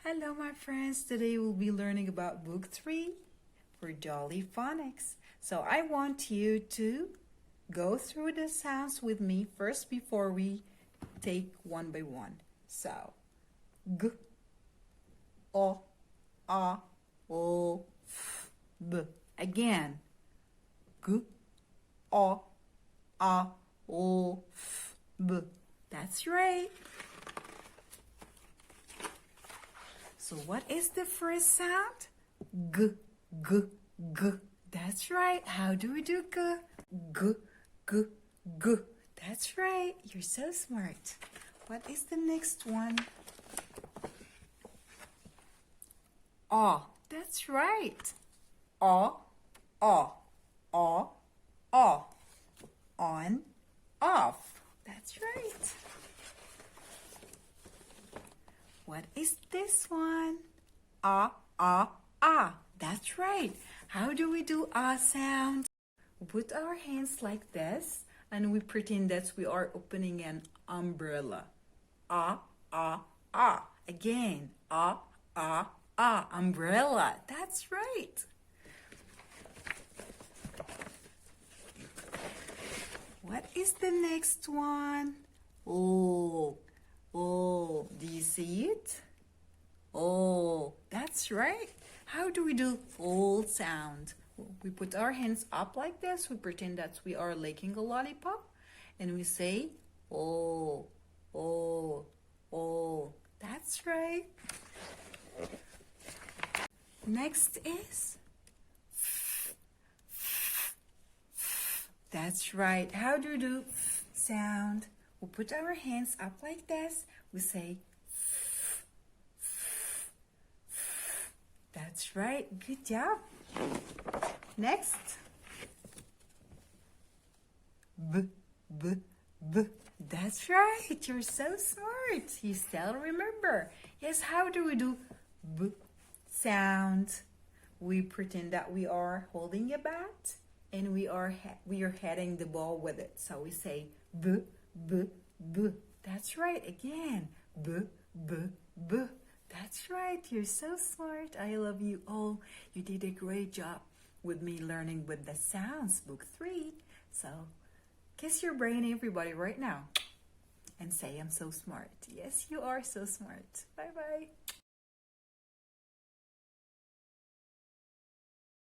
Hello, my friends. Today we'll be learning about book 3 for Jolly Phonics. So I want you to go through the sounds with me first before we take one by one. So, g, o, a, o, f, b. Again, g, o, a, o, f, b. That's right. So what is the first sound? G, g, g. That's right. How do we do g? G, g, g. That's right. You're so smart. What is the next one? Aw. That's right. Aw, aw, aw, aw. On, off. That's right. What is this one? Ah, ah, ah. That's right. How do we do ah sound? We put our hands like this and we pretend that we are opening an umbrella. Ah, ah, ah. Again. Ah, ah, ah. Umbrella. That's right. What is the next one? Oh. Oh, do you see it? Oh, that's right. How do we do oh sound? We put our hands up like this. We pretend that we are licking a lollipop. And we say, oh, oh, oh. That's right. Next is, that's right. How do we do sound? We put our hands up like this. We say, that's right. Good job. Next. B, b, b. That's right. You're so smart. You still remember. Yes, how do we do b sound? We pretend that we are holding a bat and we are hitting the ball with it. So we say b, b, b. That's right. Again. B, b, b. That's right. You're so smart. I love you all. You did a great job with me learning with the sounds, book 3. So kiss your brain, everybody, right now. And say, I'm so smart. Yes, you are so smart. Bye-bye.